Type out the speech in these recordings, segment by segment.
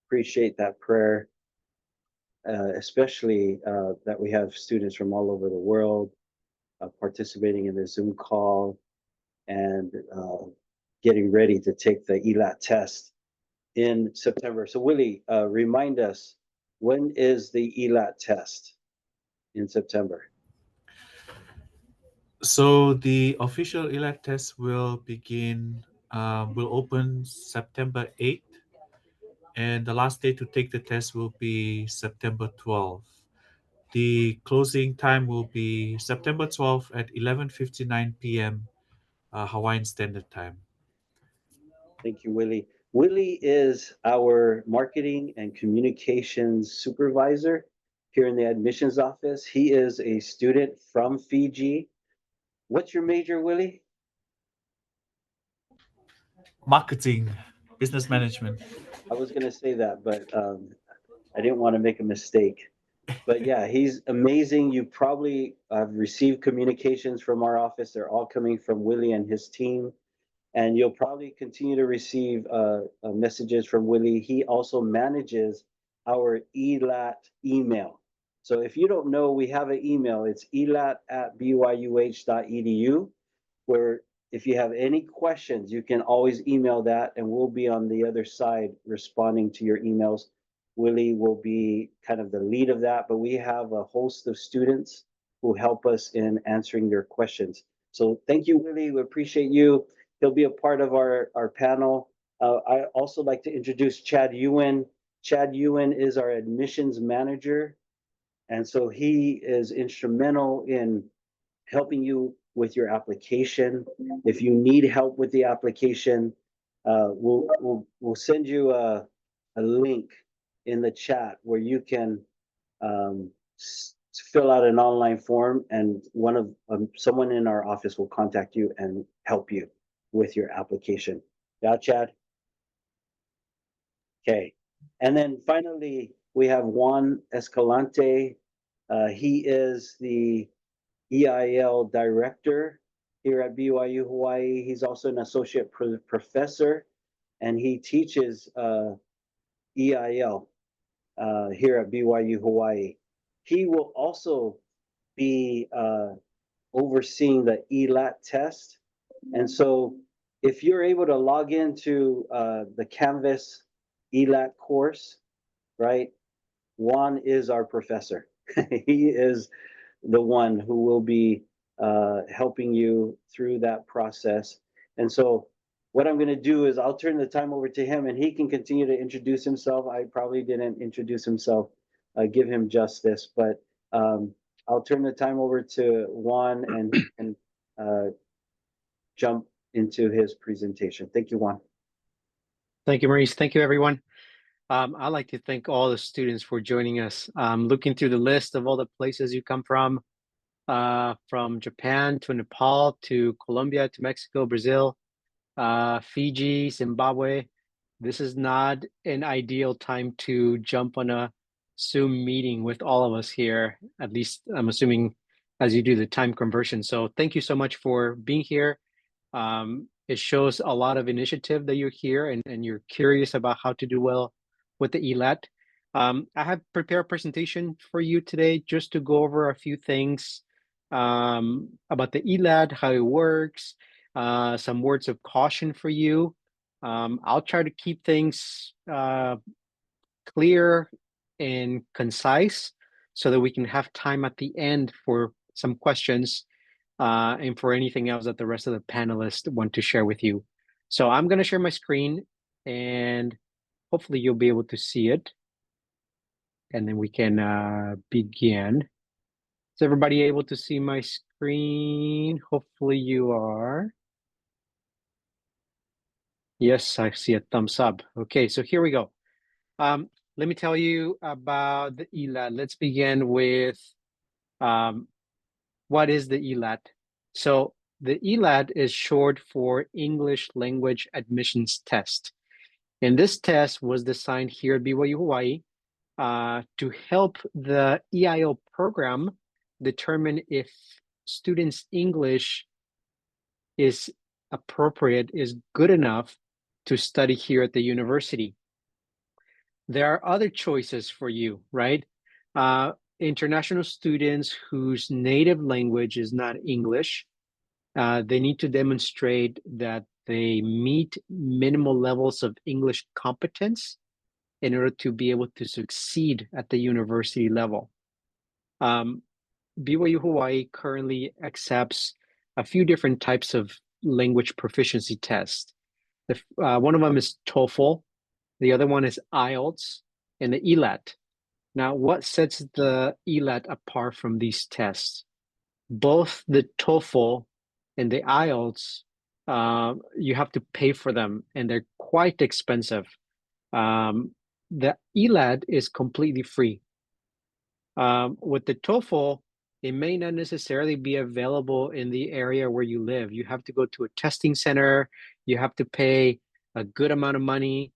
appreciate that prayer, especially that we have students from all over the world participating in the Zoom call and getting ready to take the ELAT test in September. So Willie, remind us, when is the ELAT test in September? So the official ELAT test will open September 8th, and the last day to take the test will be September 12th. The closing time will be September 12th at 11:59 p.m. Hawaiian Standard Time. Thank you, Willie. Willie is our marketing and communications supervisor here in the admissions office. He is a student from Fiji. What's your major, Willie? Marketing, business management. I was going to say that, but I didn't want to make a mistake. But yeah, he's amazing. You probably have received communications from our office. They're all coming from Willie and his team. And you'll probably continue to receive messages from Willie. He also manages our ELAT email. So if you don't know, we have an email. It's elat@byuh.edu, where if you have any questions, you can always email that, and we'll be on the other side responding to your emails. Willie will be kind of the lead of that, but we have a host of students who help us in answering their questions. So thank you, Willie. We appreciate you. He'll be a part of our panel. I also like to introduce Chad Ewan. Chad Ewan is our admissions manager. And so he is instrumental in helping you with your application. If you need help with the application, we'll send you a link in the chat where you can fill out an online form, and someone in our office will contact you and help you with your application. Yeah, Chad? Okay. And then finally, we have Juan Escalante. He is the EIL Director here at BYU Hawaii. He's also an associate professor, and he teaches EIL here at BYU Hawaii. He will also be overseeing the ELAT test. And so if you're able to log into the Canvas ELAT course, right, Juan is our professor. He is the one who will be helping you through that process. And so what I'm going to do is I'll turn the time over to him, and he can continue to introduce himself. I probably didn't introduce himself, give him justice, but I'll turn the time over to Juan, and he can jump into his presentation. Thank you, Juan. Thank you, Maurice. Thank you, everyone. I'd like to thank all the students for joining us. Looking through the list of all the places you come from Japan to Nepal to Colombia to Mexico, Brazil, Fiji, Zimbabwe. This is not an ideal time to jump on a Zoom meeting with all of us here, at least I'm assuming as you do the time conversion. So thank you so much for being here. It shows a lot of initiative that you're here and you're curious about how to do well with the ELAT. I have prepared a presentation for you today just to go over a few things about the ELAT, how it works, some words of caution for you. I'll try to keep things clear and concise so that we can have time at the end for some questions and for anything else that the rest of the panelists want to share with you. So I'm going to share my screen, and hopefully you'll be able to see it. And then we can begin. Is everybody able to see my screen? Hopefully you are. Yes, I see a thumbs up. Okay, so here we go. Let me tell you about the ELAT. Let's begin with what is the ELAT? So the ELAT is short for English Language Admissions Test. And this test was designed here at BYU Hawaii to help the EIL program determine if students' English is appropriate, is good enough to study here at the university. There are other choices for you, right? International students whose native language is not English, they need to demonstrate that they meet minimal levels of English competence in order to be able to succeed at the university level. BYU Hawaii currently accepts a few different types of language proficiency tests. One of them is TOEFL, the other one is IELTS, and the ELAT. Now, what sets the ELAT apart from these tests? Both the TOEFL and the IELTS, you have to pay for them, and they're quite expensive. The ELAT is completely free. With the TOEFL, it may not necessarily be available in the area where you live. You have to go to a testing center. You have to pay a good amount of money.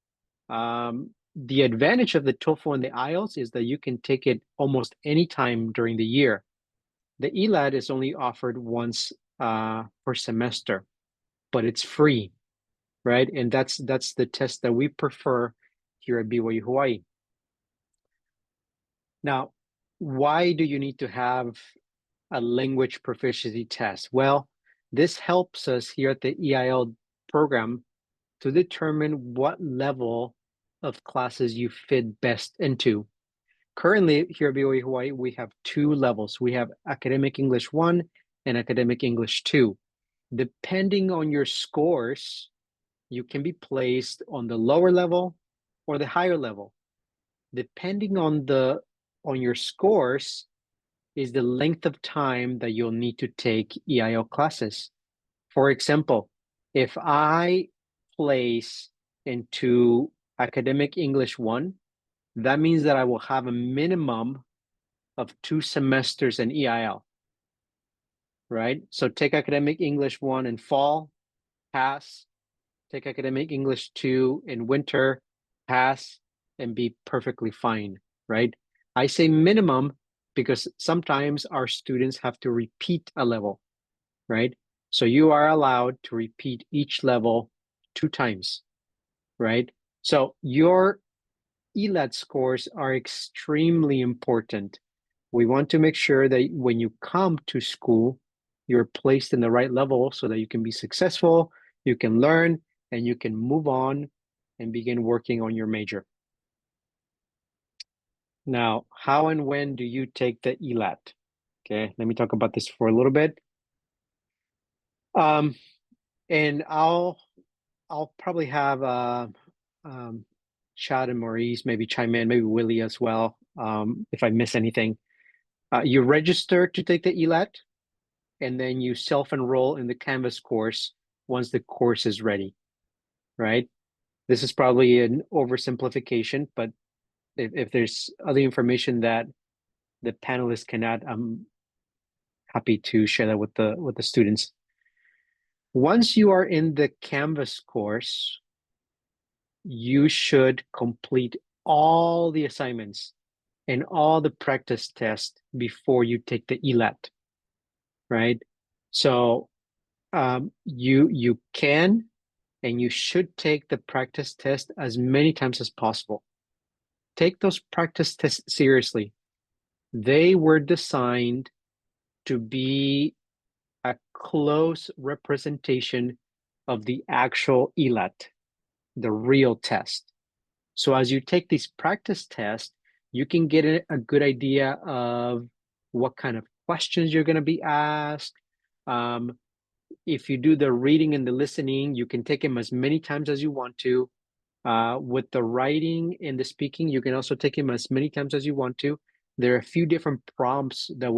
The advantage of the TOEFL and the IELTS is that you can take it almost any time during the year. The ELAT is only offered once per semester, but it's free, right? And that's the test that we prefer here at BYU Hawaii. Now, why do you need to have a language proficiency test? Well, this helps us here at the EIL program to determine what level of classes you fit best into. Currently, here at BYU Hawaii, we have two levels. We have Academic English 1 and Academic English 2. Depending on your scores, you can be placed on the lower level or the higher level. Depending on your scores is the length of time that you'll need to take EIL classes. For example, if I place into Academic English 1, that means that I will have a minimum of 2 semesters in EIL, right? So take Academic English 1 in fall, pass. Take Academic English 2 in winter, pass, and be perfectly fine, right? I say minimum because sometimes our students have to repeat a level, right? So you are allowed to repeat each level 2 times, right? So your ELAT scores are extremely important. We want to make sure that when you come to school, you're placed in the right level so that you can be successful, you can learn, and you can move on and begin working on your major. Now, how and when do you take the ELAT? Okay, let me talk about this for a little bit. And I'll probably have Chad and Maurice maybe chime in, maybe Willie as well, if I miss anything. You register to take the ELAT, and then you self-enroll in the Canvas course once the course is ready, right? This is probably an oversimplification, but if there's other information that the panelists can add, I'm happy to share that with the students. Once you are in the Canvas course, you should complete all the assignments and all the practice tests before you take the ELAT, right? So you can and you should take the practice test as many times as possible. Take those practice tests seriously. They were designed to be a close representation of the actual ELAT, the real test. So as you take these practice tests, you can get a good idea of what kind of questions you're going to be asked. If you do the reading and the listening, you can take them as many times as you want to. With the writing and the speaking, you can also take them as many times as you want to. There are a few different prompts that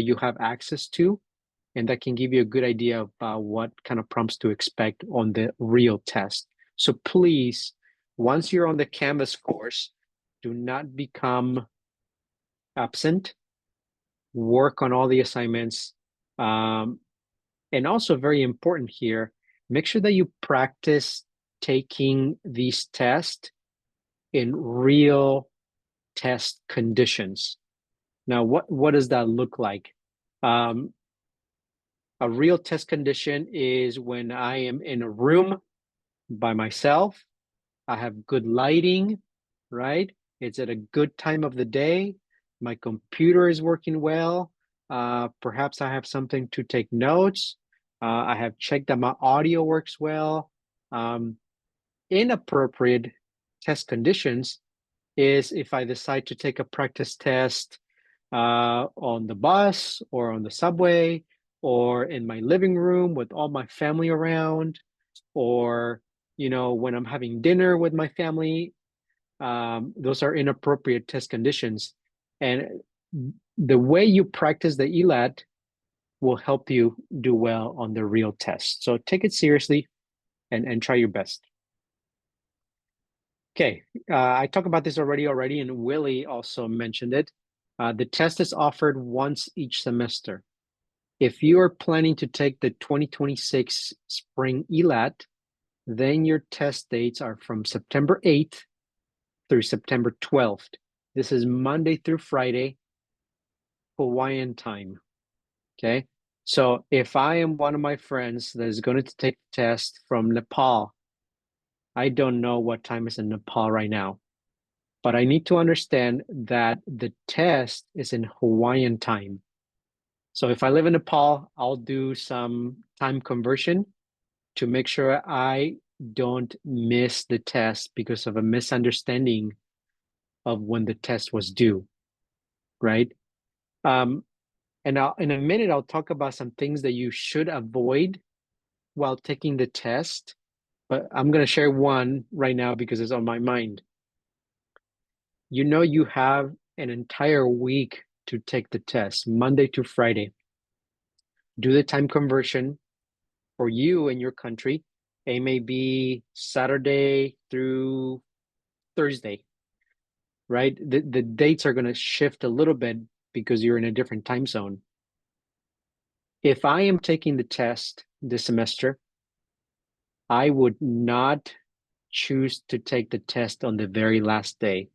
you have access to, and that can give you a good idea about what kind of prompts to expect on the real test. So please, once you're on the Canvas course, do not become absent. Work on all the assignments. And also very important here, make sure that you practice taking these tests in real test conditions. Now, what does that look like? A real test condition is when I am in a room by myself, I have good lighting, right? It's at a good time of the day. My computer is working well. Perhaps I have something to take notes. I have checked that my audio works well. Inappropriate test conditions is if I decide to take a practice test on the bus or on the subway or in my living room with all my family around, or when I'm having dinner with my family. Those are inappropriate test conditions, and the way you practice the ELAT will help you do well on the real test. So take it seriously and try your best. Okay, I talked about this already, and Willie also mentioned it. The test is offered once each semester. If you are planning to take the 2026 spring ELAT, then your test dates are from September 8th through September 12th. This is Monday through Friday, Hawaiian time. Okay, so if I am one of my friends that is going to take the test from Nepal, I don't know what time is in Nepal right now, but I need to understand that the test is in Hawaiian time. So if I live in Nepal, I'll do some time conversion to make sure I don't miss the test because of a misunderstanding of when the test was due, right? And in a minute, I'll talk about some things that you should avoid while taking the test, but I'm going to share one right now because it's on my mind. You have an entire week to take the test, Monday to Friday. Do the time conversion for you in your country. It may be Saturday through Thursday, right? The dates are going to shift a little bit because you're in a different time zone. If I am taking the test this semester, I would not choose to take the test on the very last day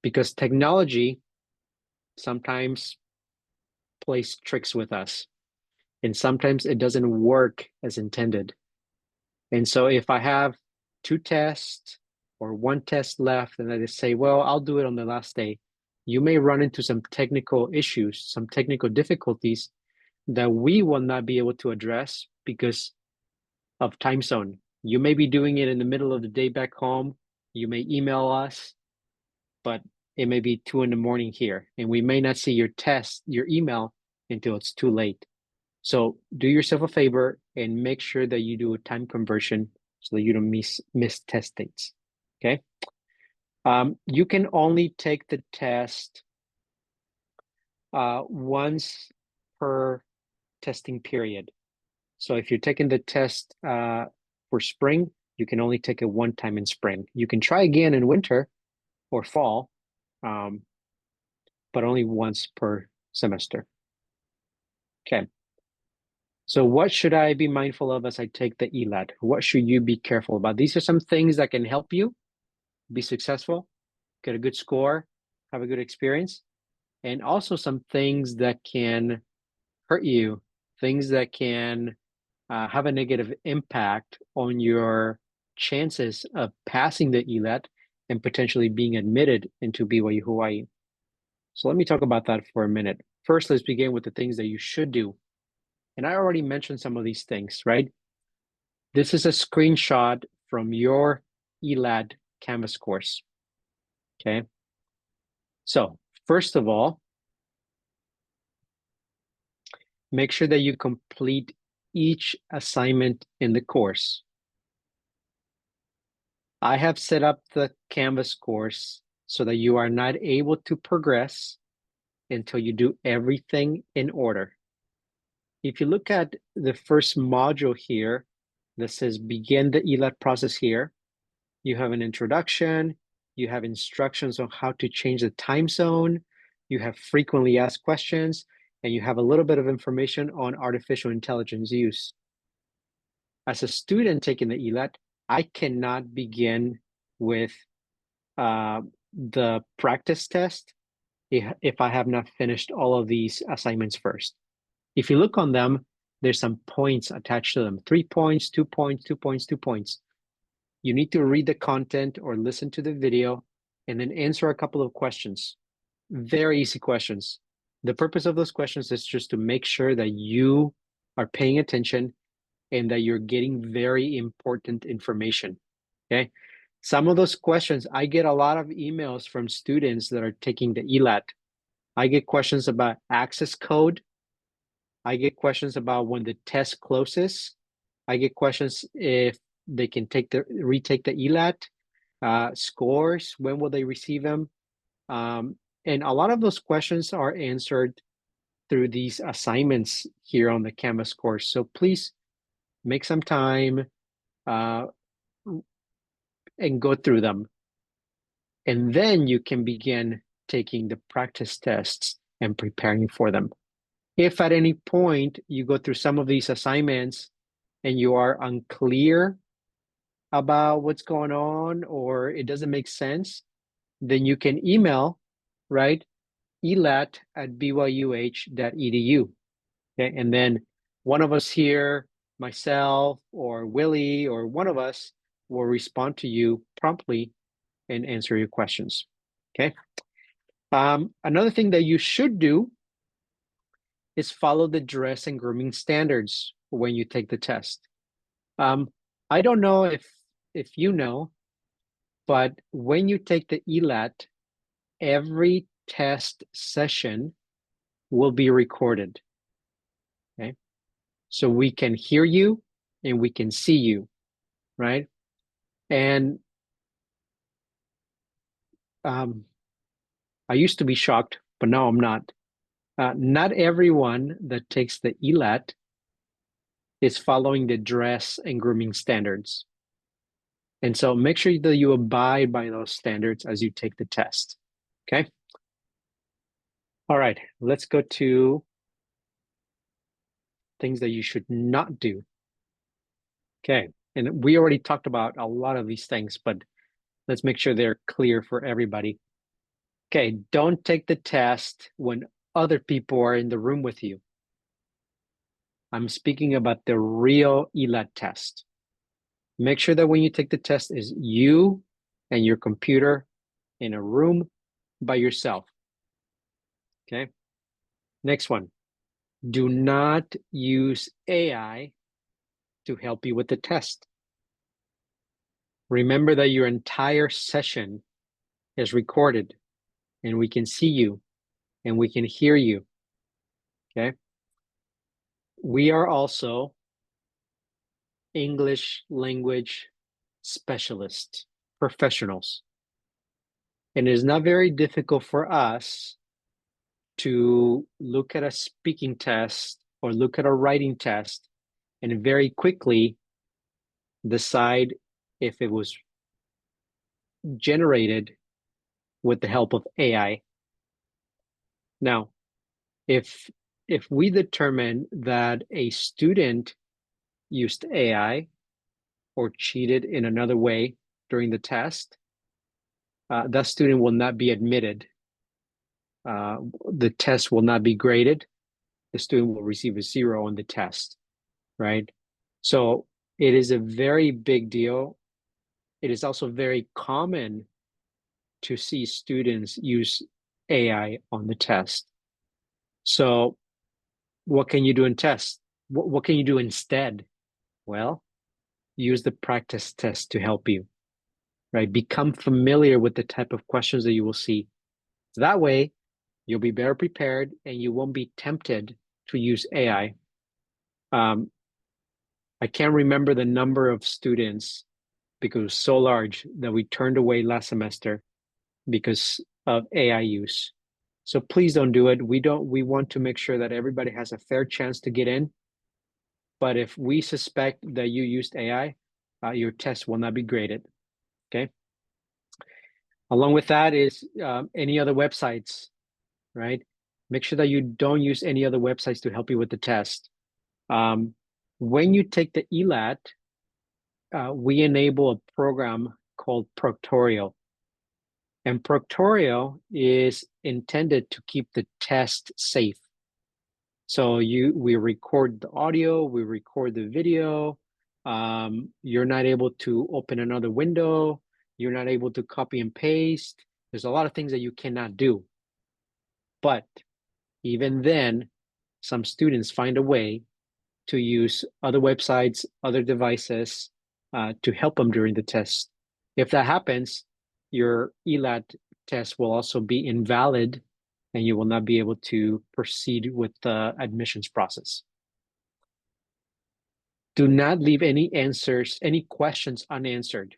because technology sometimes plays tricks with us, and sometimes it doesn't work as intended. And so if I have 2 tests or 1 test left and I just say, well, I'll do it on the last day, you may run into some technical issues, some technical difficulties that we will not be able to address because of time zone. You may be doing it in the middle of the day back home. You may email us, but it may be 2 a.m. here, and we may not see your email until it's too late. So do yourself a favor and make sure that you do a time conversion so that you don't miss test dates. Okay. You can only take the test once per testing period. So if you're taking the test for spring, you can only take it 1 time in spring. You can try again in winter or fall, but only once per semester. Okay. So what should I be mindful of as I take the ELAT? What should you be careful about? These are some things that can help you be successful, get a good score, have a good experience, and also some things that can hurt you, things that can have a negative impact on your chances of passing the ELAT and potentially being admitted into BYU Hawaii. So let me talk about that for a minute. First, let's begin with the things that you should do. And I already mentioned some of these things, right? This is a screenshot from your ELAT Canvas course. Okay. So first of all, make sure that you complete each assignment in the course. I have set up the Canvas course so that you are not able to progress until you do everything in order. If you look at the first module here that says begin the ELAT process here, you have an introduction, you have instructions on how to change the time zone, you have frequently asked questions, and you have a little bit of information on artificial intelligence use. As a student taking the ELAT, I cannot begin with the practice test if I have not finished all of these assignments first. If you look on them, there's some points attached to them. 3 points, 2 points, 2 points, 2 points. You need to read the content or listen to the video and then answer a couple of questions. Very easy questions. The purpose of those questions is just to make sure that you are paying attention and that you're getting very important information, okay? Some of those questions, I get a lot of emails from students that are taking the ELAT. I get questions about access code. I get questions about when the test closes. I get questions if they can retake the ELAT, scores, when will they receive them? And a lot of those questions are answered through these assignments here on the Canvas course. So please make some time and go through them. And then you can begin taking the practice tests and preparing for them. If at any point you go through some of these assignments and you are unclear about what's going on or it doesn't make sense, then you can email, right, elat@byuh.edu. Okay, and then one of us here, myself or Willie or one of us, will respond to you promptly and answer your questions. Okay. Another thing that you should do is follow the dress and grooming standards when you take the test. I don't know if you know, but when you take the ELAT, every test session will be recorded. Okay, so we can hear you and we can see you, right? And I used to be shocked, but now I'm not. Not everyone that takes the ELAT is following the dress and grooming standards. And so make sure that you abide by those standards as you take the test, okay? All right, let's go to things that you should not do. Okay, and we already talked about a lot of these things, but let's make sure they're clear for everybody. Okay, don't take the test when other people are in the room with you. I'm speaking about the real ELAT test. Make sure that when you take the test is you and your computer in a room by yourself. Okay. Next one. Do not use AI to help you with the test. Remember that your entire session is recorded and we can see you and we can hear you. Okay. We are also English language specialists, professionals. And it is not very difficult for us to look at a speaking test or look at a writing test and very quickly decide if it was generated with the help of AI. Now, if we determine that a student used AI or cheated in another way during the test, that student will not be admitted. The test will not be graded. The student will receive a 0 on the test, right? So it is a very big deal. It is also very common to see students use AI on the test. So what can you do in tests? What can you do instead? Well, use the practice test to help you, right? Become familiar with the type of questions that you will see. So that way, you'll be better prepared and you won't be tempted to use AI. I can't remember the number of students because it was so large that we turned away last semester because of AI use. So please don't do it. We want to make sure that everybody has a fair chance to get in. But if we suspect that you used AI, your test will not be graded, okay? Along with that is any other websites, right? Make sure that you don't use any other websites to help you with the test. When you take the ELAT, we enable a program called Proctorial. And Proctorial is intended to keep the test safe. So we record the audio, we record the video, You're not able to open another window. You're not able to copy and paste. There's a lot of things that you cannot do. But even then, some students find a way to use other websites, other devices to help them during the test. If that happens, your ELAT test will also be invalid and you will not be able to proceed with the admissions process. Do not leave any questions unanswered.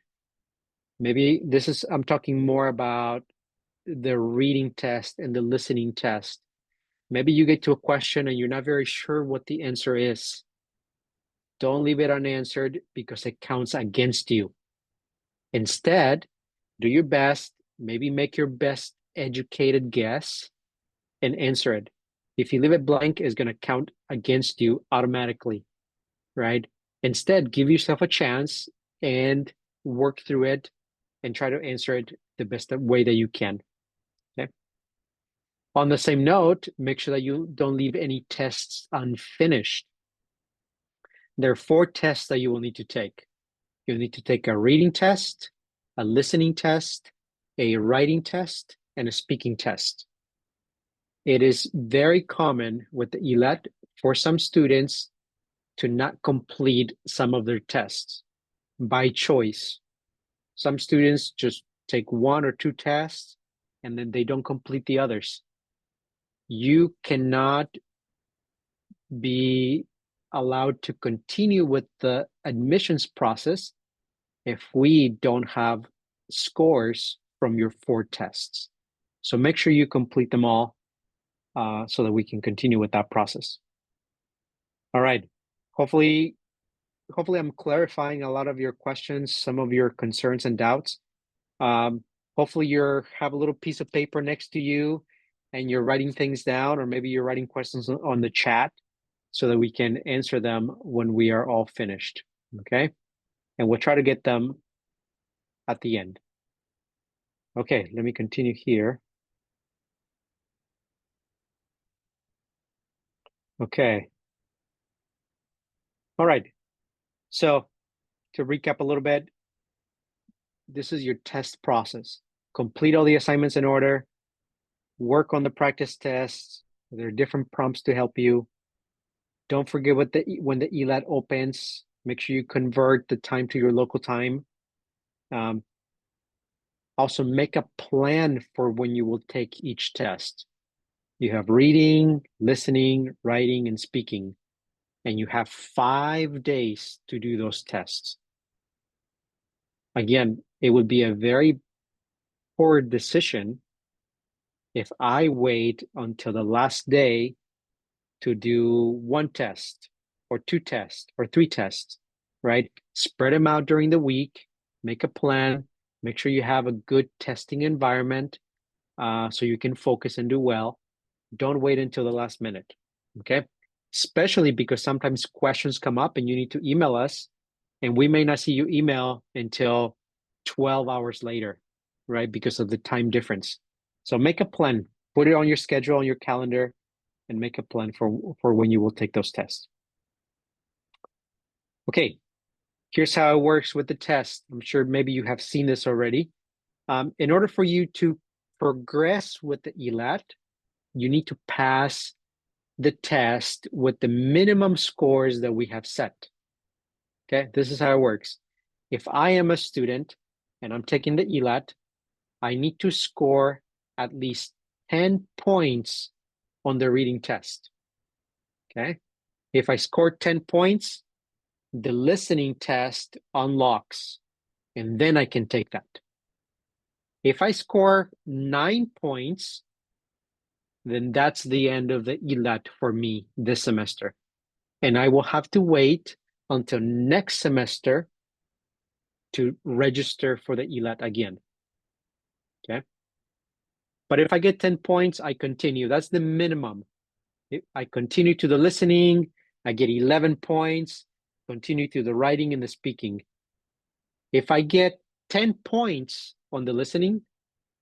Maybe I'm talking more about the reading test and the listening test. Maybe you get to a question and you're not very sure what the answer is. Don't leave it unanswered because it counts against you. Instead, do your best, maybe make your best educated guess and answer it. If you leave it blank, it's going to count against you automatically, right? Instead, give yourself a chance and work through it and try to answer it the best way that you can. Okay. On the same note, make sure that you don't leave any tests unfinished. There are 4 tests that you will need to take. You'll need to take a reading test, a listening test, a writing test, and a speaking test. It is very common with the ELAT for some students to not complete some of their tests by choice. Some students just take 1 or 2 tests and then they don't complete the others. You cannot be allowed to continue with the admissions process if we don't have scores from your 4 tests. So make sure you complete them all so that we can continue with that process. All right. Hopefully I'm clarifying a lot of your questions, some of your concerns and doubts. Hopefully you have a little piece of paper next to you and you're writing things down, or maybe you're writing questions on the chat so that we can answer them when we are all finished, okay? And we'll try to get them at the end. Okay, let me continue here. Okay. All right. So to recap a little bit, this is your test process. Complete all the assignments in order, work on the practice tests. There are different prompts to help you. Don't forget when the ELAT opens, make sure you convert the time to your local time. Also make a plan for when you will take each test. You have reading, listening, writing, and speaking, and you have 5 days to do those tests. Again, it would be a very poor decision if I wait until the last day to do 1 test or 2 tests or 3 tests, right? Spread them out during the week, make a plan, make sure you have a good testing environment so you can focus and do well. Don't wait until the last minute, okay? Especially because sometimes questions come up and you need to email us and we may not see your email until 12 hours later, right? Because of the time difference. So make a plan, put it on your schedule, on your calendar, and make a plan for when you will take those tests. Okay, here's how it works with the test. I'm sure maybe you have seen this already. In order for you to progress with the ELAT, you need to pass the test with the minimum scores that we have set. Okay, this is how it works. If I am a student and I'm taking the ELAT, I need to score at least 10 points on the reading test. Okay, if I score 10 points, the listening test unlocks, and then I can take that. If I score 9 points, then that's the end of the ELAT for me this semester. And I will have to wait until next semester to register for the ELAT again. Okay. But if I get 10 points, I continue. That's the minimum. If I continue to the listening, I get 11 points, continue to the writing and the speaking. If I get 10 points on the listening,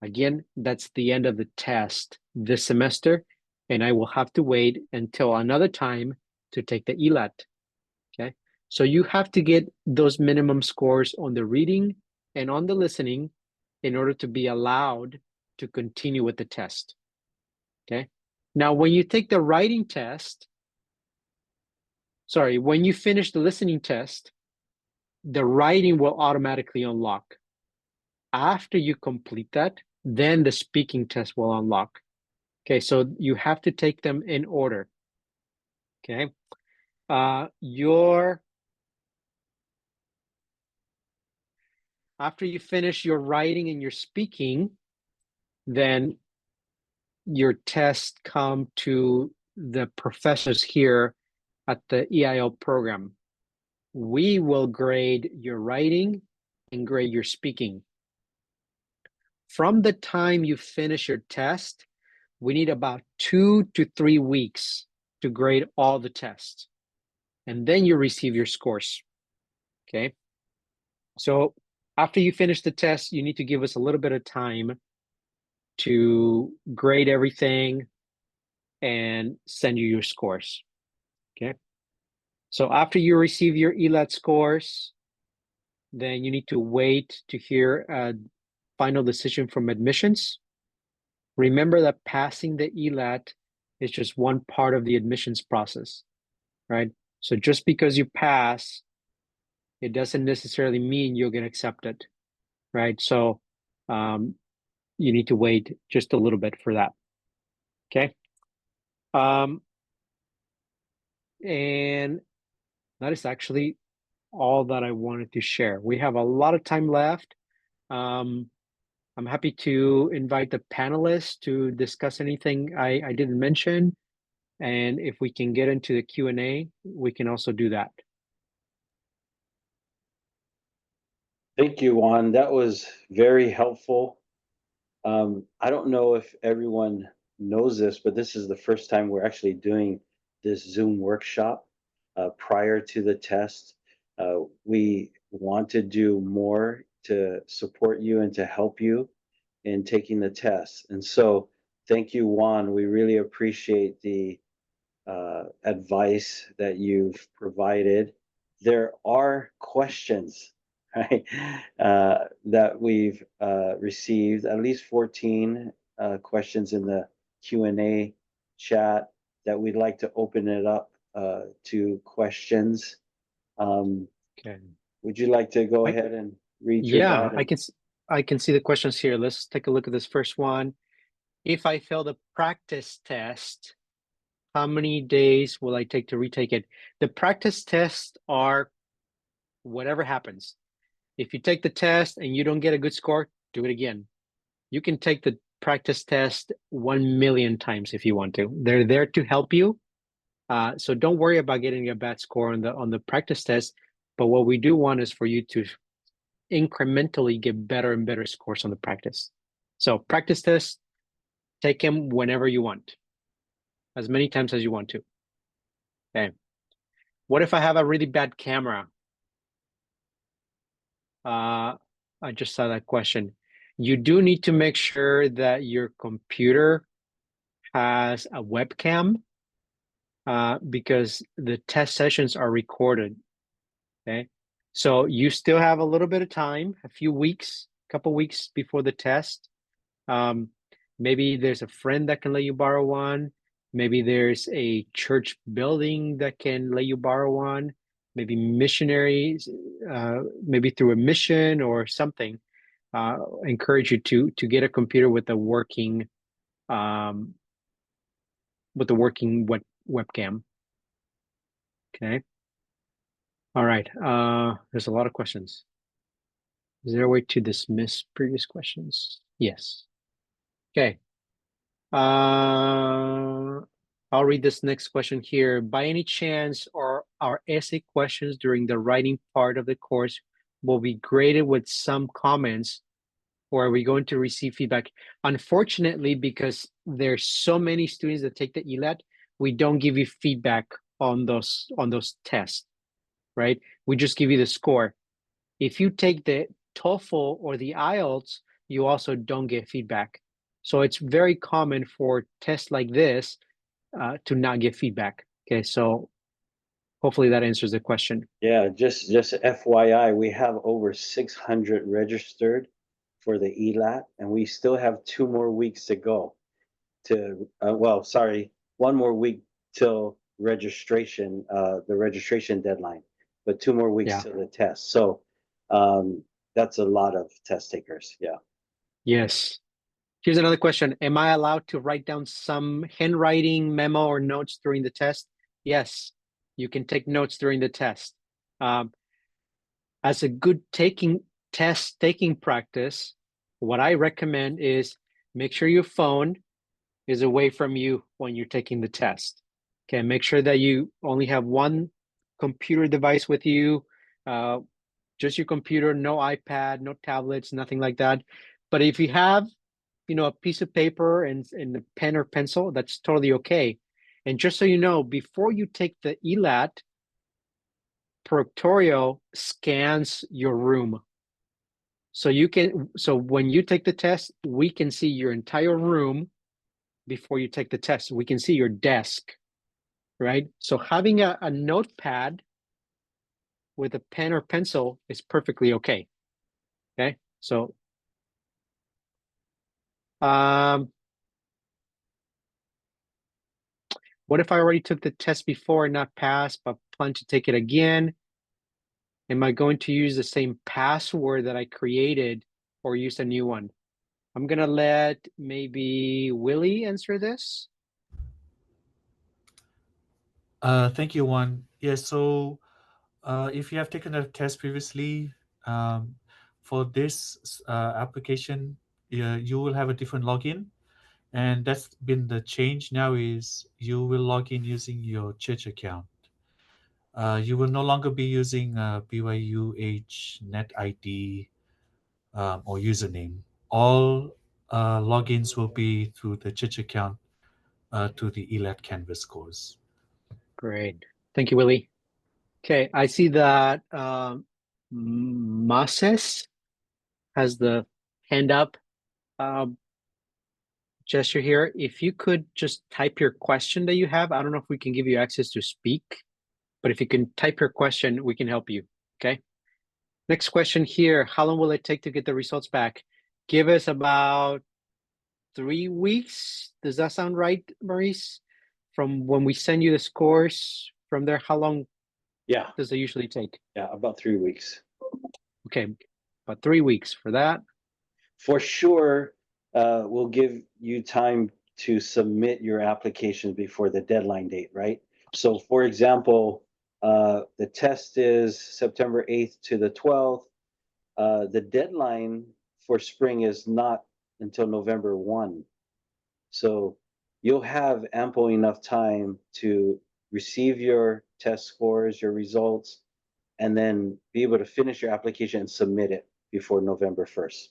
again, that's the end of the test this semester, and I will have to wait until another time to take the ELAT, okay? So you have to get those minimum scores on the reading and on the listening in order to be allowed to continue with the test. Okay. Now, when you take the writing test, when you finish the listening test, the writing will automatically unlock. After you complete that, then the speaking test will unlock. Okay, so you have to take them in order. Okay. After you finish your writing and your speaking, then your tests come to the professors here at the EIL program. We will grade your writing and grade your speaking. From the time you finish your test, we need about 2 to 3 weeks to grade all the tests. And then you receive your scores. Okay. So after you finish the test, you need to give us a little bit of time to grade everything and send you your scores. Okay. So after you receive your ELAT scores, then you need to wait to hear a final decision from admissions. Remember that passing the ELAT is just one part of the admissions process, right? So just because you pass, it doesn't necessarily mean you'll get accepted, right? So you need to wait just a little bit for that, okay? And that is actually all that I wanted to share. We have a lot of time left. I'm happy to invite the panelists to discuss anything I didn't mention. And if we can get into the Q&A, we can also do that. Thank you, Juan. That was very helpful. I don't know if everyone knows this, but this is the first time we're actually doing this Zoom workshop prior to the test. We want to do more to support you and to help you in taking the test. And so thank you, Juan. We really appreciate the advice that you've provided. There are questions, right, that we've received, at least 14 questions in the Q&A chat that we'd like to open it up to questions. Okay. Would you like to go ahead and read through Yeah, that? I can see the questions here. Let's take a look at this first one. If I fail the practice test, how many days will I take to retake it? The practice tests are whatever happens. If you take the test and you don't get a good score, do it again. You can take the practice test 1 million times if you want to. They're there to help you. So don't worry about getting a bad score on the practice test. But what we do want is for you to incrementally get better and better scores on the practice. So practice tests, take them whenever you want, as many times as you want to. Okay. What if I have a really bad camera? I just saw that question. You do need to make sure that your computer has a webcam because the test sessions are recorded. Okay. So you still have a little bit of time, a few weeks, a couple weeks before the test. Maybe there's a friend that can let you borrow one. Maybe there's a church building that can let you borrow one. Maybe missionaries, maybe through a mission or something. Encourage you to get a computer with a working webcam. Okay. All right. There's a lot of questions. Is there a way to dismiss previous questions? Yes. Okay. I'll read this next question here. By any chance, are our essay questions during the writing part of the course will be graded with some comments, or are we going to receive feedback? Unfortunately, because there's so many students that take the ELAT, we don't give you feedback on those tests, right? We just give you the score. If you take the TOEFL or the IELTS, you also don't get feedback. So it's very common for tests like this to not get feedback. Okay, so Hopefully that answers the question. Yeah, just FYI, we have over 600 registered for the ELAT, and we still have 2 more weeks to go. Well, sorry, 1 more week till registration, the registration deadline, but 2 more weeks Yeah. till the test. So that's a lot of test takers. Yeah. Yes. Here's another question. Am I allowed to write down some handwriting memo or notes during the test? Yes, you can take notes during the test. As a good test taking practice, what I recommend is make sure your phone is away from you when you're taking the test. Okay, make sure that you only have one computer device with you, just your computer, no iPad, no tablets, nothing like that. But if you have, a piece of paper and a pen or pencil, that's totally okay. And just so you know, before you take the ELAT, Proctorio scans your room. So when you take the test, we can see your entire room before you take the test. We can see your desk, right? So having a notepad with a pen or pencil is perfectly okay. Okay, so what if I already took the test before and not passed, but plan to take it again? Am I going to use the same password that I created or use a new one? I'm gonna let maybe Willie answer this. Thank you, Juan. Yeah, so if you have taken a test previously, for this application, you will have a different login. And that's been the change now is you will log in using your church account. You will no longer be using BYUH net ID or username. All logins will be through the church account to the ELAT Canvas course. Great. Thank you, Willie. Okay, I see that Mases has the hand up gesture here. If you could just type your question that you have, I don't know if we can give you access to speak, but if you can type your question, we can help you. Okay. Next question here. How long will it take to get the results back? Give us about 3 weeks. Does that sound right, Maurice? From when we send you the scores from there, how long Yeah. does it usually take? Yeah, about 3 weeks. Okay, about 3 weeks for that. For sure, we'll give you time to submit your application before the deadline date, right? So for example, the test is September 8th to the 12th. The deadline for spring is not until November 1. So you'll have ample enough time to receive your test scores, your results, and then be able to finish your application and submit it before November 1st.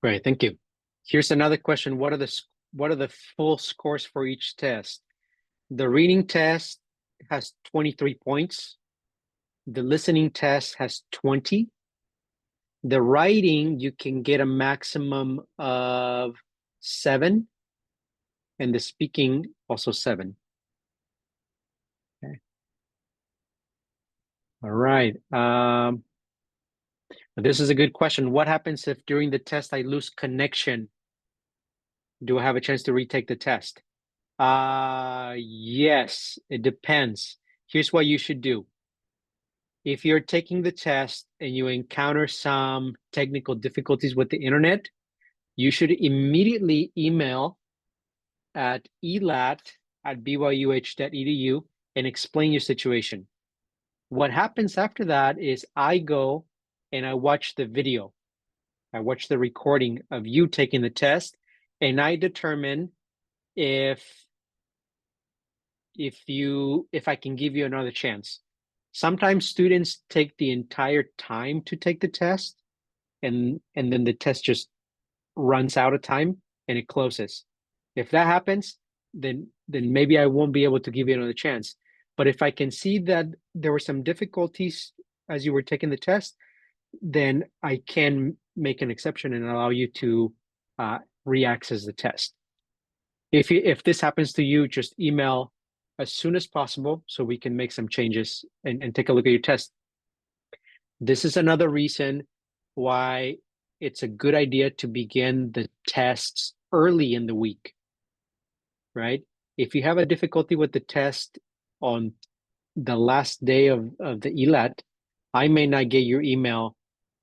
Great, thank you. Here's another question. What are the full scores for each test? The reading test has 23 points. The listening test has 20. The writing, you can get a maximum of 7, and the speaking also 7. Okay. All right. This is a good question. What happens if during the test I lose connection? Do I have a chance to retake the test? Yes, it depends. Here's what you should do. If you're taking the test and you encounter some technical difficulties with the internet, you should immediately email at elat@byuh.edu and explain your situation. What happens after that is I go and I watch the video. I watch the recording of you taking the test, and I determine if I can give you another chance. Sometimes students take the entire time to take the test, and then the test just runs out of time and it closes. If that happens, then maybe I won't be able to give you another chance. But if I can see that there were some difficulties as you were taking the test, then I can make an exception and allow you to re-access the test. If this happens to you, just email as soon as possible so we can make some changes and take a look at your test. This is another reason why it's a good idea to begin the tests early in the week, right? If you have a difficulty with the test on the last day of the ELAT, I may not get your email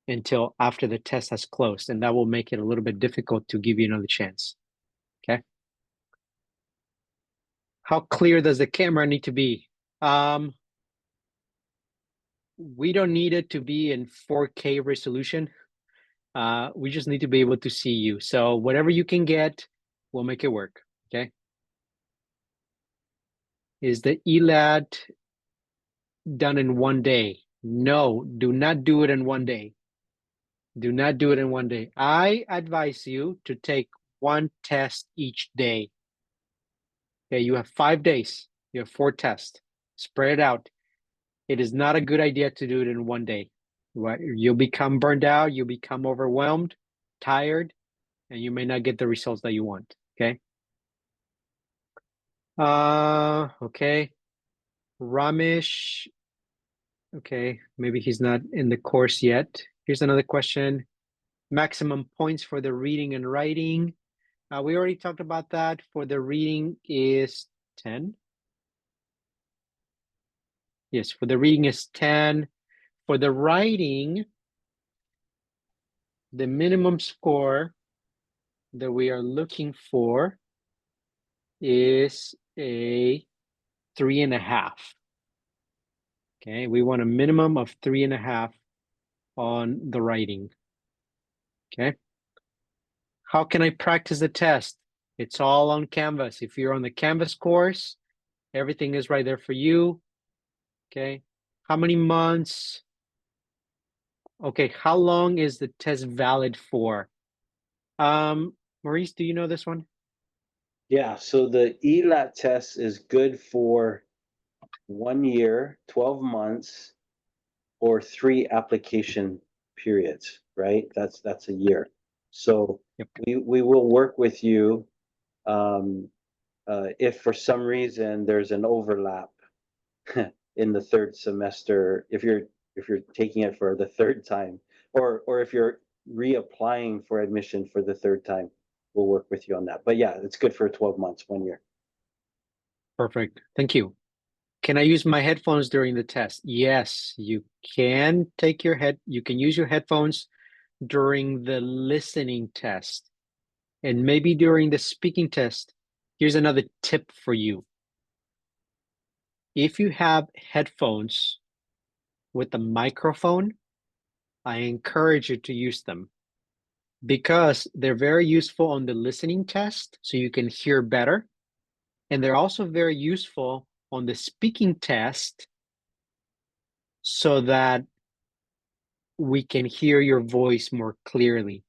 until after the test has closed, and that will make it a little bit difficult to give you another chance, okay? How clear does the camera need to be? We don't need it to be in 4K resolution. We just need to be able to see you. So whatever you can get, we'll make it work, okay? Is the ELAT done in one day? No, do not do it in one day. Do not do it in one day. I advise you to take one test each day. Okay, you have 5 days. You have 4 tests. Spread it out. It is not a good idea to do it in one day. Right? You'll become burned out. You'll become overwhelmed, tired, and you may not get the results that you want. Okay. Okay. Ramesh. Okay, maybe he's not in the course yet. Here's another question. Maximum points for the reading and writing. We already talked about that. For the reading is 10. Yes, for the reading is 10. For the writing, the minimum score that we are looking for is a 3.5. Okay, we want a minimum of 3.5 on the writing. Okay. How can I practice the test? It's all on Canvas. If you're on the Canvas course, everything is right there for you. Okay. How many months? Okay. How long is the test valid for? Maurice, do you know this one? Yeah, so the ELAT test is good for 1 year, 12 months, or 3 application periods, right? That's a year. So Yep. we will work with you if for some reason there's an overlap in the third semester, if you're taking it for the third time, or if you're reapplying for admission for the third time, we'll work with you on that. But yeah, it's good for 12 months, 1 year. Perfect. Thank you. Can I use my headphones during the test? Yes, you can you can use your headphones during the listening test and maybe during the speaking test. Here's another tip for you. If you have headphones with a microphone, I encourage you to use them because they're very useful on the listening test so you can hear better. And they're also very useful on the speaking test so that we can hear your voice more clearly.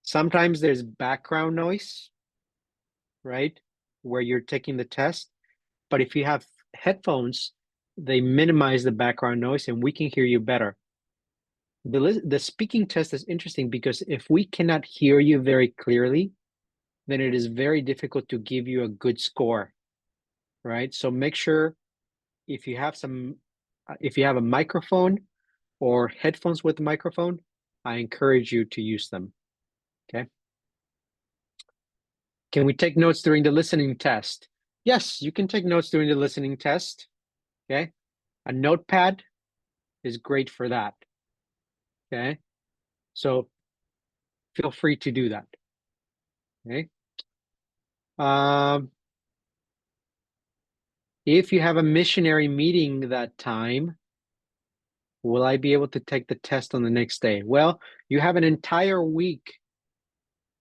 Sometimes there's background noise, right, where you're taking the test. But if you have headphones, they minimize the background noise and we can hear you better. The speaking test is interesting because if we cannot hear you very clearly, then it is very difficult to give you a good score, right? So make sure if you have a microphone or headphones with a microphone, I encourage you to use them, okay? Can we take notes during the listening test? Yes, you can take notes during the listening test, okay? A notepad is great for that, okay? So feel free to do that, okay? If you have a missionary meeting that time, will I be able to take the test on the next day? Well, you have an entire week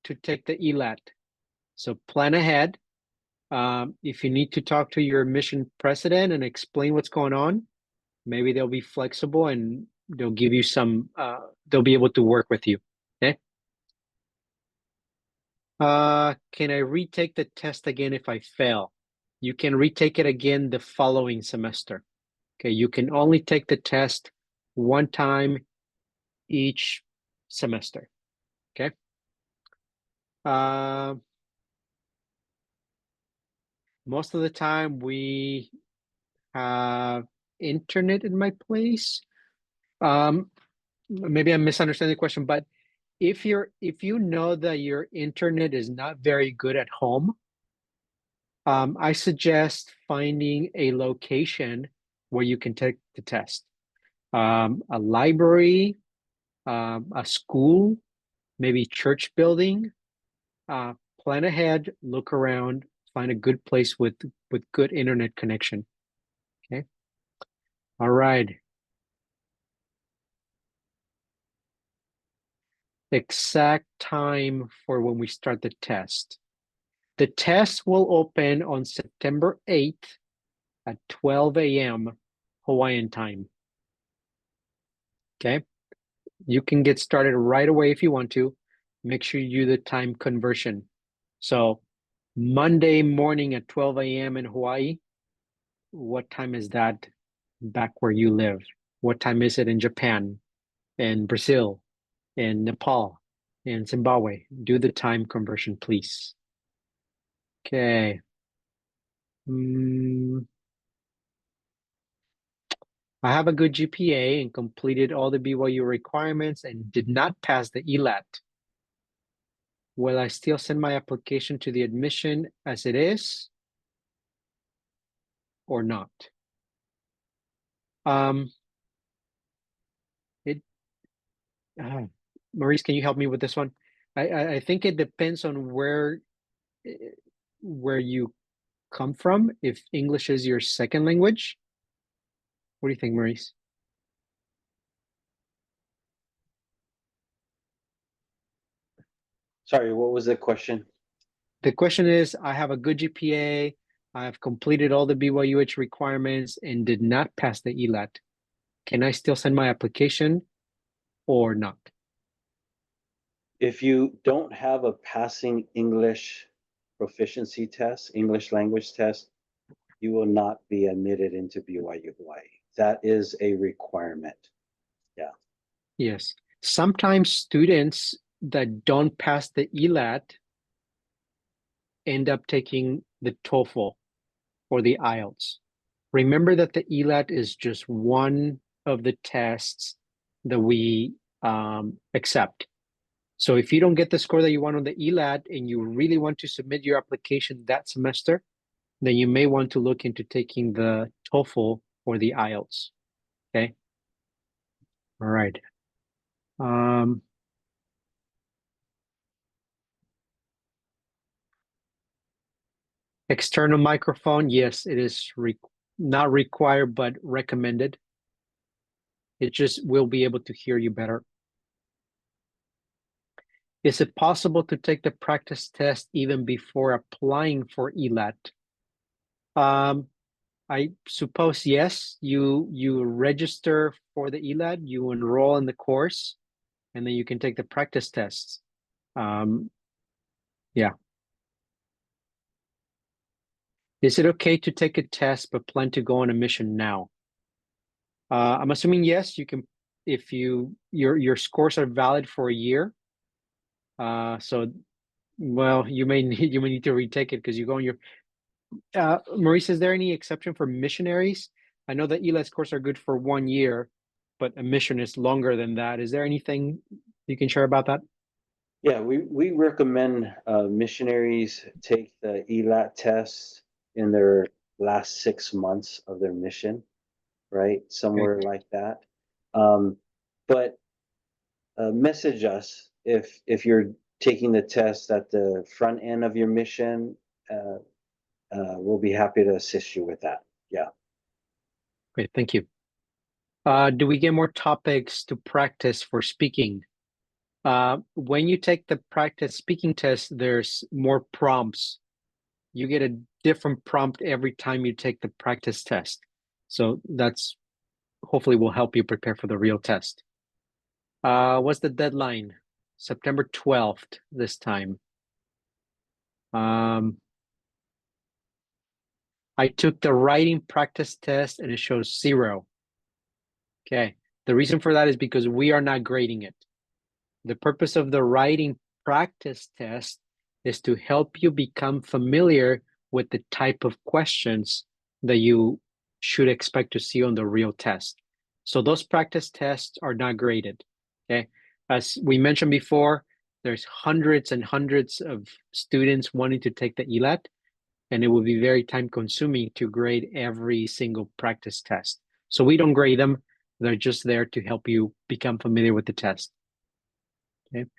to take the ELAT. So plan ahead. If you need to talk to your mission president and explain what's going on, maybe they'll be flexible and they'll give you they'll be able to work with you, okay? Can I retake the test again if I fail? You can retake it again the following semester. Okay, you can only take the test one time each semester, okay? Most of the time we have internet in my place. Maybe I'm misunderstanding the question, but if you know that your internet is not very good at home, I suggest finding a location where you can take the test. A library, a school, maybe church building. Plan ahead, look around, find a good place with good internet connection. Okay. All right. Exact time for when we start the test. The test will open on September 8th at 12 a.m. Hawaiian time. Okay. You can get started right away if you want to. Make sure you do the time conversion. So Monday morning at 12 a.m. in Hawaii, what time is that back where you live? What time is it in Japan, in Brazil, in Nepal, in Zimbabwe? Do the time conversion, please. Okay. I have a good GPA and completed all the BYU requirements and did not pass the ELAT. Will I still send my application to the admission as it is or not? Maurice, can you help me with this one? I think it depends on where you come from, if English is your second language. What do you think, Maurice? Sorry, what was the question? The question is, I have a good GPA, I have completed all the BYUH requirements and did not pass the ELAT. Can I still send my application or not? If you don't have a passing English proficiency test, English language test, you will not be admitted into BYU Hawaii. That is a requirement. Yeah. Yes. Sometimes students that don't pass the ELAT end up taking the TOEFL or the IELTS. Remember that the ELAT is just one of the tests that we accept. So if you don't get the score that you want on the ELAT and you really want to submit your application that semester, then you may want to look into taking the TOEFL or the IELTS. Okay. All right. External microphone, yes, it is not required, but recommended. It just will be able to hear you better. Is it possible to take the practice test even before applying for ELAT? I suppose yes. You register for the ELAT, you enroll in the course, and then you can take the practice tests. Yeah. Is it okay to take a test but plan to go on a mission now? I'm assuming yes. You can, if your scores are valid for a year. So, well, you may need to retake it because you go on your. Maurice, is there any exception for missionaries? I know that ELAT scores are good for 1 year, but a mission is longer than that. Is there anything you can share about that? Yeah, we recommend missionaries take the ELAT test in their last 6 months of their mission, right? Somewhere like that. But message us if you're taking the test at the front end of your mission. We'll be happy to assist you with that. Yeah. Great, thank you. Do we get more topics to practice for speaking? When you take the practice speaking test, there's more prompts. You get a different prompt every time you take the practice test. So that's hopefully will help you prepare for the real test. What's the deadline? September 12th this time. I took the writing practice test and it shows 0. Okay. The reason for that is because we are not grading it. The purpose of the writing practice test is to help you become familiar with the type of questions that you should expect to see on the real test. So those practice tests are not graded, okay? As we mentioned before, there's hundreds and hundreds of students wanting to take the ELAT, and it will be very time consuming to grade every single practice test. So we don't grade them. They're just there to help you become familiar with the test. Okay.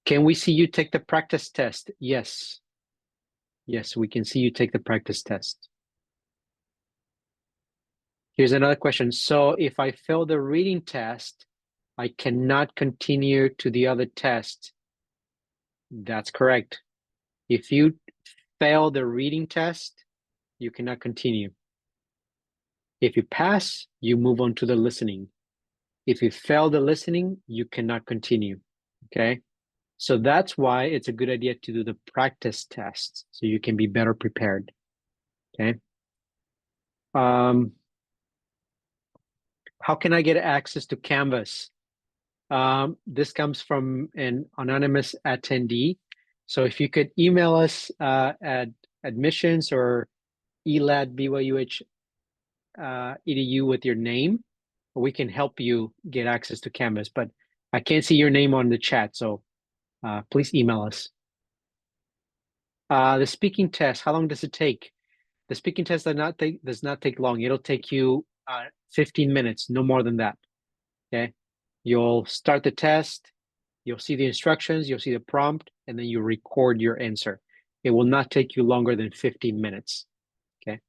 Can we see you take the practice test? Yes. Yes, we can see you take the practice test. Here's another question. So if I fail the reading test, I cannot continue to the other test. That's correct. If you fail the reading test, you cannot continue. If you pass, you move on to the listening. If you fail the listening, you cannot continue, okay? So that's why it's a good idea to do the practice tests so you can be better prepared, okay? How can I get access to Canvas? This comes from an anonymous attendee. So if you could email us at admissions or ELAT BYUH edu with your name, we can help you get access to Canvas. But I can't see your name on the chat, so please email us. The speaking test, how long does it take? The speaking test does not take long. It'll take you 15 minutes, no more than that. Okay, you'll start the test, you'll see the instructions, you'll see the prompt, and then you record your answer. It will not take you longer than 15 minutes. Okay.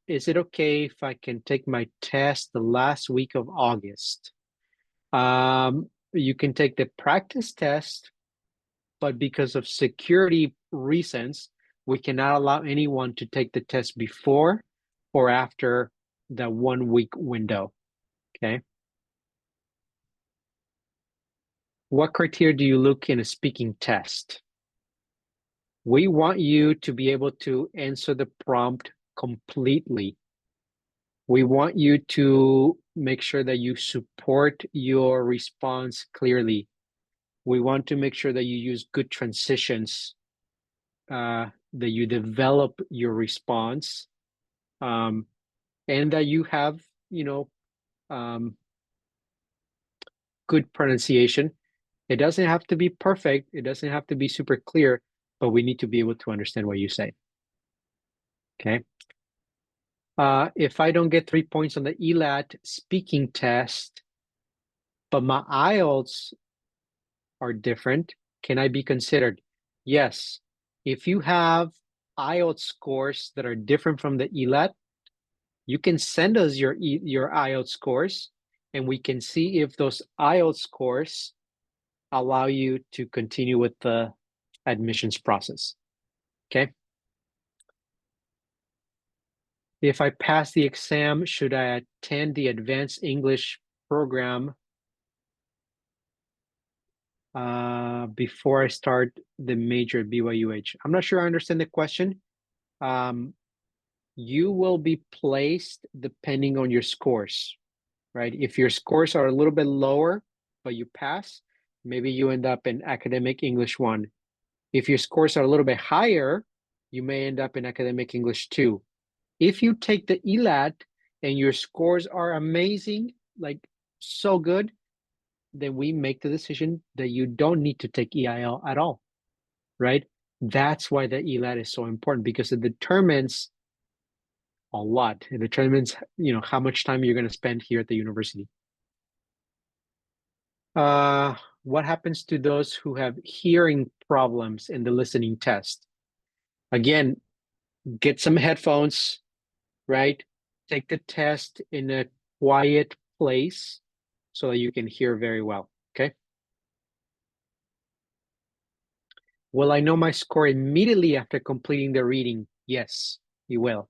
Is it okay if I can take my test the last week of August? You can take the practice test, but because of security reasons, we cannot allow anyone to take the test before or after the 1 week window, okay? What criteria do you look in a speaking test? We want you to be able to answer the prompt completely. We want you to make sure that you support your response clearly. We want to make sure that you use good transitions, that you develop your response, and that you have, good pronunciation. It doesn't have to be perfect. It doesn't have to be super clear, but we need to be able to understand what you say. Okay. If I don't get 3 points on the ELAT speaking test, but my IELTS are different, can I be considered? Yes. If you have IELTS scores that are different from the ELAT, you can send us your IELTS scores, and we can see if those IELTS scores allow you to continue with the admissions process. Okay. If I pass the exam, should I attend the advanced English program before I start the major at BYUH? I'm not sure I understand the question. You will be placed depending on your scores, right? If your scores are a little bit lower, but you pass, maybe you end up in academic English 1. If your scores are a little bit higher, you may end up in academic English 2. If you take the ELAT and your scores are amazing, like so good, then we make the decision that you don't need to take EIL at all, right? That's why the ELAT is so important, because it determines a lot. It determines, how much time you're going to spend here at the university. What happens to those who have hearing problems in the listening test? Again, get some headphones, right? Take the test in a quiet place so that you can hear very well, okay? Will I know my score immediately after completing the reading? Yes, you will.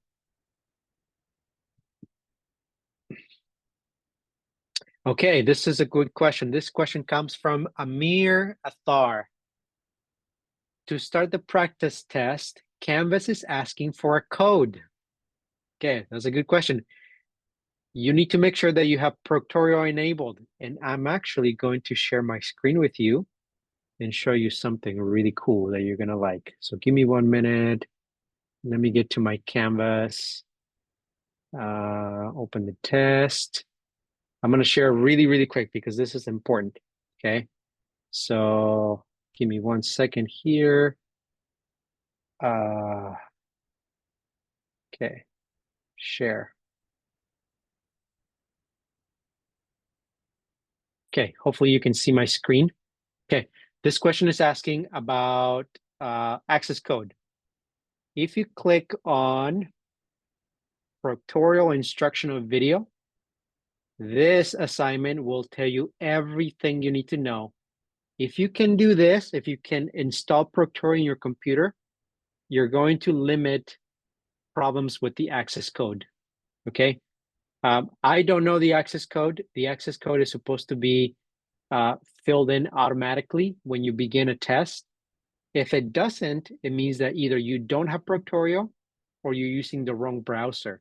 Okay, this is a good question. This question comes from Amir Athar. To start the practice test, Canvas is asking for a code. Okay, that's a good question. you need to make sure that you have Proctorio enabled. And I'm actually going to share my screen with you and show you something really cool that you're gonna like. So give me 1 minute. Let me get to my canvas. Open the test. I'm gonna share really, really quick because this is important, okay? So give me 1 second here. Okay, share. Okay, hopefully you can see my screen. Okay, this question is asking about access code. If you click on Proctorio instructional video, this assignment will tell you everything you need to know. If you can do this, if you can install Proctorio in your computer, you're going to limit problems with the access code, okay? I don't know the access code. The access code is supposed to be filled in automatically when you begin a test. If it doesn't, it means that either you don't have Proctorio or you're using the wrong browser,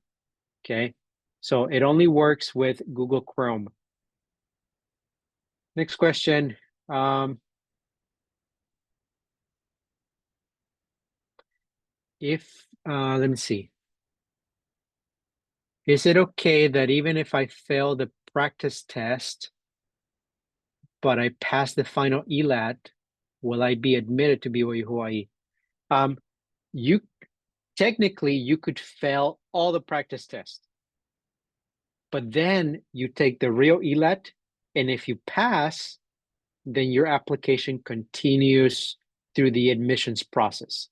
okay? So it only works with Google Chrome. Next question. Let me see. Is it okay that even if I fail the practice test, but I pass the final ELAT, will I be admitted to BYU Hawaii? You technically you could fail all the practice tests, but then you take the real ELAT, and if you pass, then your application continues through the admissions process.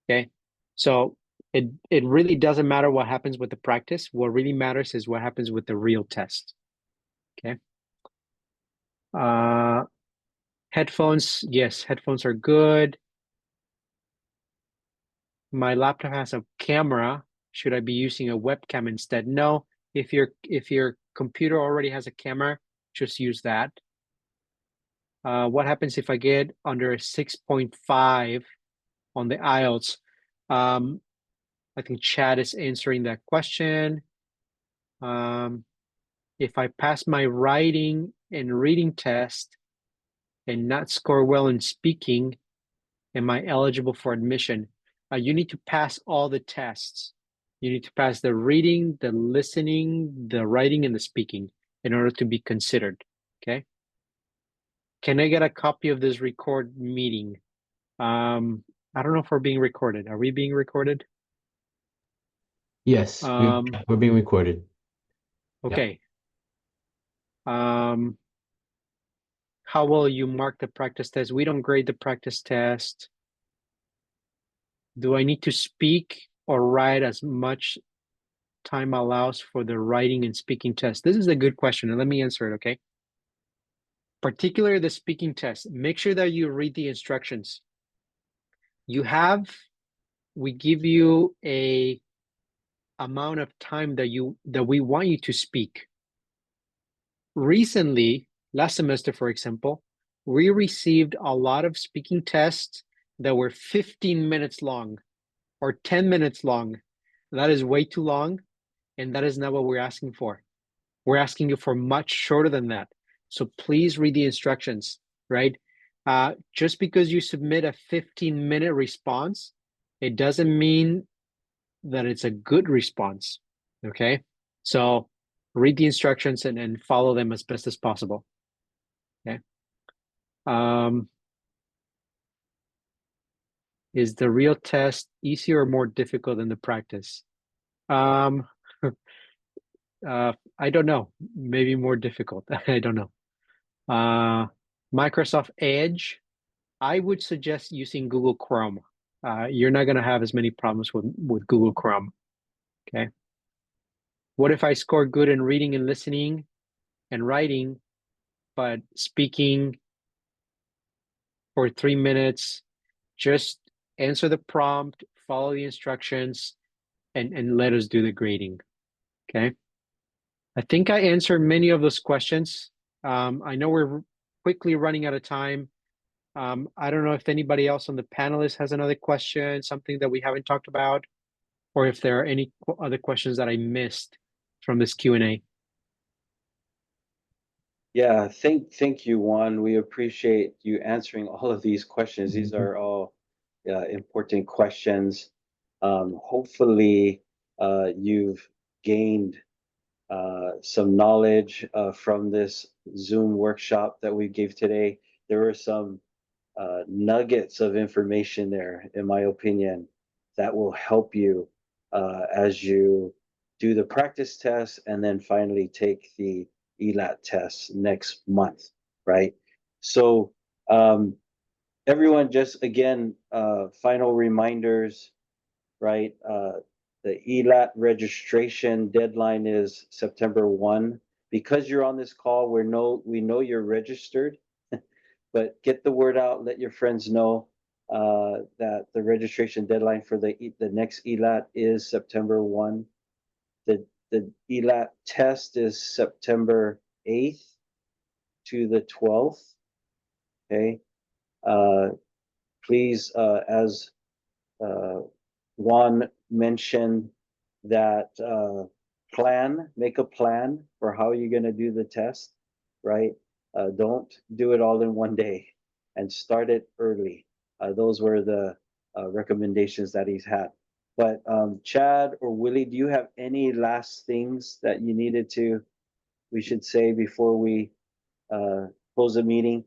Okay, so it really doesn't matter what happens with the practice. What really matters is what happens with the real test. Okay. Headphones, yes, headphones are good. My laptop has a camera. Should I be using a webcam instead? No. If your computer already has a camera, just use that. What happens if I get under a 6.5 on the IELTS? I think Chad is answering that question. If I pass my writing and reading test and not score well in speaking, am I eligible for admission? You need to pass all the tests. You need to pass the reading, the listening, the writing, and the speaking in order to be considered, okay? Can I get a copy of this record meeting? I don't know if we're being recorded. Are we being recorded? Yes, we're being recorded. Okay. How will you mark the practice test? We don't grade the practice test. Do I need to speak or write as much time allows for the writing and speaking test? This is a good question, and let me answer it, okay? Particularly the speaking test, make sure that you read the instructions. We give you a amount of time that we want you to speak. Recently, last semester, for example, we received a lot of speaking tests that were 15 minutes long or 10 minutes long. That is way too long, and that is not what we're asking for. We're asking you for much shorter than that. So please read the instructions, right? Just because you submit a 15-minute response, it doesn't mean that it's a good response, okay? So read the instructions and follow them as best as possible, okay? Is the real test easier or more difficult than the practice? I don't know. Maybe more difficult. I don't know. Microsoft Edge, I would suggest using Google Chrome. You're not going to have as many problems with Google Chrome, okay? What if I score good in reading and listening and writing, but speaking for 3 minutes? Just answer the prompt, follow the instructions, and let us do the grading, okay? I think I answered many of those questions. I know we're quickly running out of time. I don't know if anybody else on the panelists has another question, something that we haven't talked about, or if there are any other questions that I missed from this Q&A. Yeah, thank you, Juan. We appreciate you answering all of these questions. These are all important questions. Hopefully, you've gained some knowledge from this Zoom workshop that we gave today. There were some nuggets of information there, in my opinion, that will help you as you do the practice test and then finally take the ELAT test next month, right? So, everyone, just again, final reminders, right? The ELAT registration deadline is September 1. Because you're on this call, we know you're registered, but get the word out, let your friends know that the registration deadline for the next ELAT is September 1. The ELAT test is September 8th to the 12th. Okay. Please, as Juan mentioned, that make a plan for how you're going to do the test, right? Don't do it all in one day and start it early. Those were the recommendations that he's had. But Chad or Willie, do you have any last things that we should say before we close the meeting?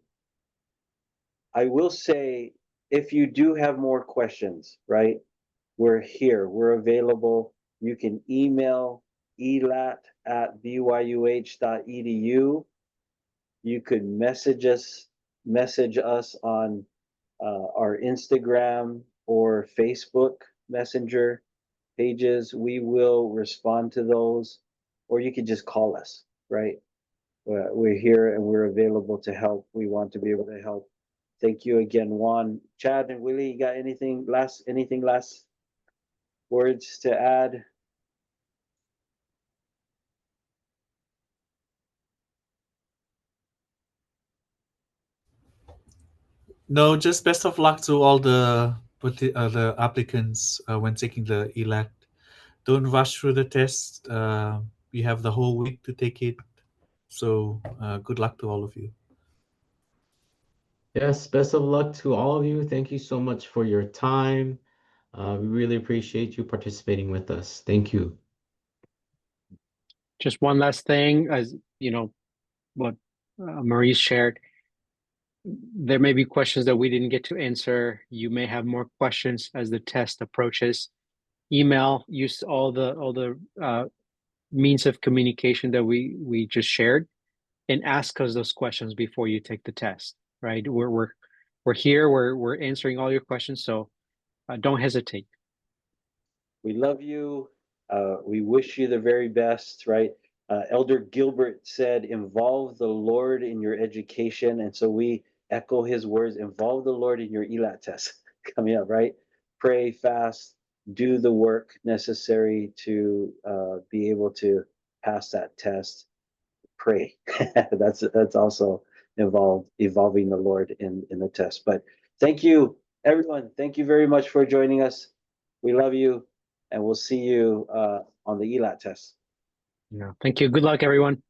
I will say, if you do have more questions, right? We're here, we're available. You can email elat@byuh.edu. You could message us on our Instagram or Facebook Messenger pages. We will respond to those, or you could just call us, right? We're here and we're available to help. We want to be able to help. Thank you again, Juan. Chad and Willie, you got anything last words to add? No, just best of luck to all the applicants when taking the ELAT. Don't rush through the test. We have the whole week to take it. So good luck to all of you. Yes, best of luck to all of you. Thank you so much for your time. We really appreciate you participating with us. Thank you. Just one last thing, as you know, what Maurice shared. There may be questions that we didn't get to answer. You may have more questions as the test approaches. Email, use all the means of communication that we just shared, and ask us those questions before you take the test. Right? We're here. We're answering all your questions. So don't hesitate. We love you. We wish you the very best, right? Elder Gilbert said, involve the Lord in your education. And so we echo his words, involve the Lord in your ELAT test coming up, right? Pray, fast, do the work necessary to be able to pass that test. Pray. That's also evolving the Lord in the test. But thank you, everyone. Thank you very much for joining us. We love you, and we'll see you on the ELAT test. Yeah. Thank you. Good luck, everyone.